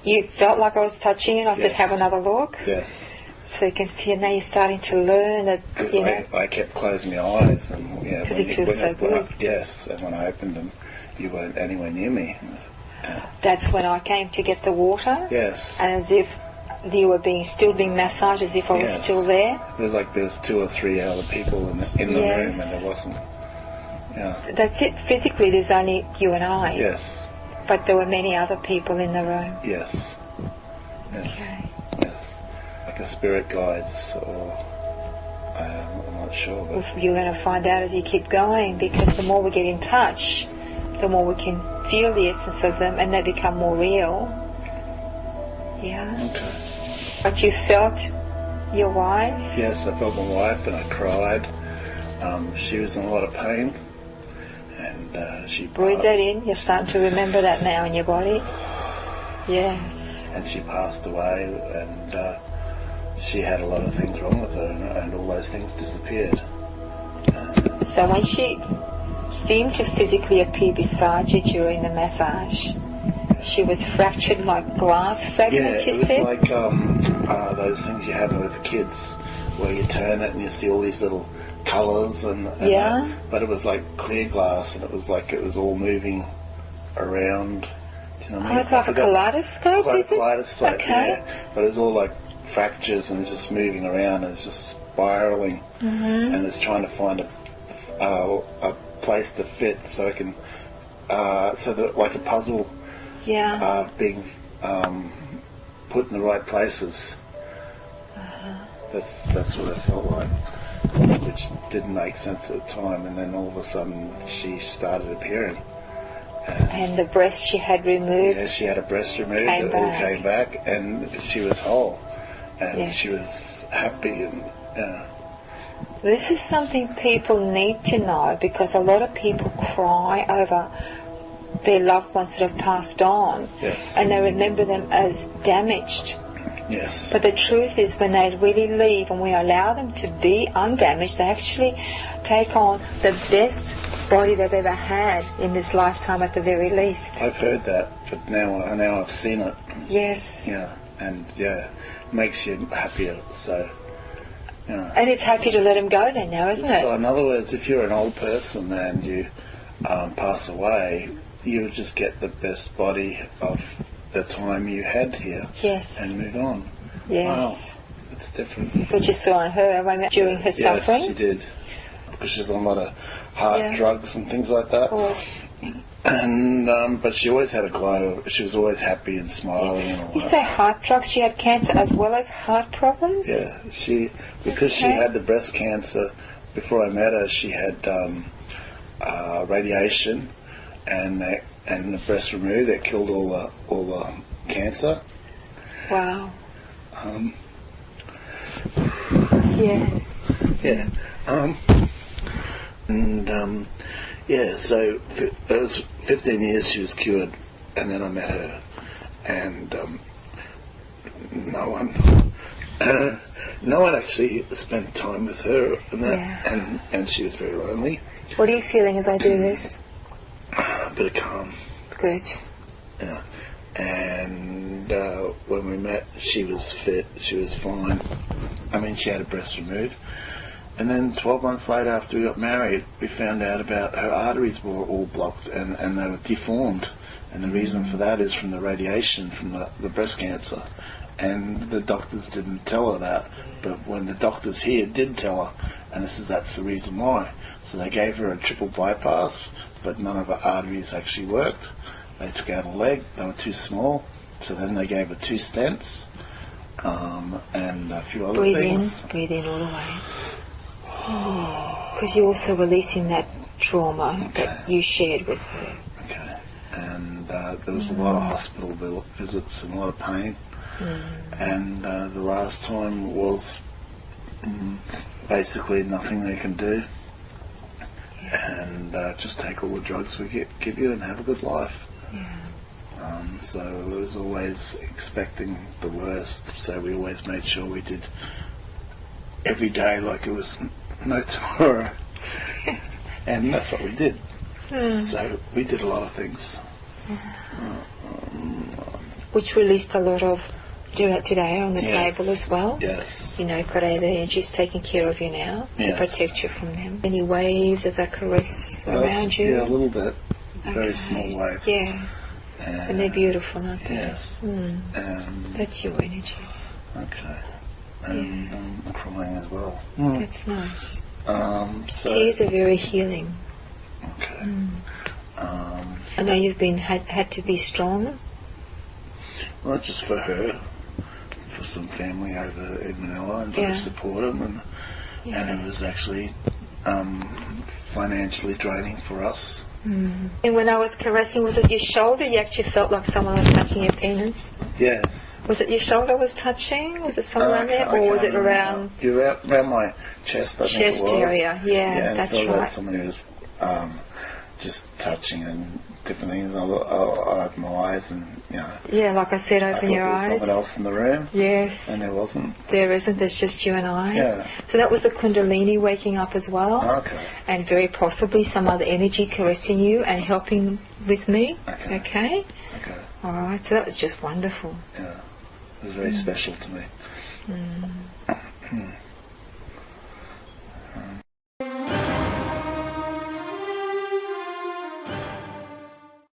You felt like I was touching you and I said, Yes. have another look? Yes. So you can see, and now you're starting to learn that, Because you know. I kept closing my eyes, and Because it feels so good. Yes, and when I opened them, you weren't anywhere near me. That's when I came to get the water. Yes. And as if you were still being massaged, as if I was Yes. still there. It was like there was 2 or 3 other people in the Yes. room, and there wasn't. Yeah. That's it. Physically, there's only you and I. Yes. But there were many other people in the room. Yes. Yes. Okay. Yes. Like a spirit guides, or I'm not sure. But Well, you're going to find out as you keep going, because the more we get in touch, the more we can feel the essence of them, and they become more real. Yeah. okay. But you felt your wife? Yes, I felt my wife, and I cried. She was in a lot of pain, and she Breathe that in. You're starting to remember that now in your body. Yes. And she passed away, and she had a lot of things wrong with her, and all those things disappeared. So when she seemed to physically appear beside you during the massage, she was fractured like glass fragments, Yeah, you it said? was like those things you have with the kids, where you turn it and you see all these little colours and Yeah. that. But it was like clear glass, and it was like it was all moving around. Do you know what I mean? Oh, it's like a kaleidoscope, is it? Kaleidoscope, Okay. yeah. But it's all like fractures and just moving around, and it's just spiralling, and it's trying to find a place to fit so it can, so that like a puzzle Yeah. being put in the right places. That's what it felt like, which didn't make sense at the time. And then all of a sudden, she started appearing. And the breast she had removed. Yeah, she had a breast removed. Came It all back. came back, and she was whole, and Yes. she was happy, and This is something people need to know, because a lot of people cry over their loved ones that have passed on, yes, and they remember them as damaged. yes, But the truth is, when they really leave and we allow them to be undamaged, they actually take on the best body they've ever had in this lifetime at the very least. I've heard that, but now I've seen it. Yes. Yeah, and it makes you happier. So. Yeah. And it's happy to let them go then now, isn't So it? in other words, if you're an old person and you pass away, you just get the best body of the time you had here. Yes. And move on. Yes. Wow, it's different. What you saw on her during her suffering? Yes, she did. Because she's on a lot of heart drugs and things like that. Of course. And but she always had a glow. She was always happy and smiling and all You that. say heart drugs, she had cancer as well as heart problems? Yeah, because she had the breast cancer. Before I met her, she had radiation and the breast removed that killed all the cancer. Wow. Yeah. So it was 15 years she was cured, and then I met her, and no one actually spent time with her, and that, and she was very lonely. What are you feeling as I do this? A bit of calm. Good. Yeah. And when we met, she was fit, she was fine. I mean, she had a breast removed. And then 12 months later, after we got married, we found out about her arteries were all blocked and they were deformed. And the reason for that is from the radiation from the breast cancer. And the doctors didn't tell her that. But when the doctors here did tell her, and that's the reason why. So they gave her a triple bypass, but none of her arteries actually worked. They took out a leg, they were too small. So then they gave her 2 stents and a few other things. Breathe in all the way. Because you're also releasing that trauma that you shared with her. Okay. And there was a lot of hospital visits and a lot of pain. And the last time was basically nothing they can do. And just take all the drugs we give you and have a good life. So it was always expecting the worst. So we always made sure we did every day like it was no tomorrow. And that's what we did. So we did a lot of things. which released a lot of today on the table as well. Yes. You know, Kore, the energy's taking care of you now to protect you from them. Any waves as I caress around you? Yeah, a little bit. Very small waves. Yeah. And they're beautiful, aren't they? Yes. That's your energy. Okay. And I'm crying as well. That's nice. So Tears are very healing. Okay. I know you've been had to be strong. Well, just for her, for some family over in Manila, and to support them, and it was actually financially draining for us. And when I was caressing, was it your shoulder? You actually felt like someone was touching your penis? Yes. Was it your shoulder was touching? Was it somewhere around there? Or was it around... Around my chest, I think it was. Chest area, yeah, that's right. right. Like somebody was just touching and different things. I opened my eyes and, you know... Yeah, like I said, open your eyes. There was someone else in the room. Yes. And there wasn't. There isn't. There's just you and I. Yeah. So that was the Kundalini waking up as well. Okay. And very possibly some other energy caressing you and helping with me. Okay. Okay? Okay. All right. So that was just wonderful. Yeah. It was very special to me.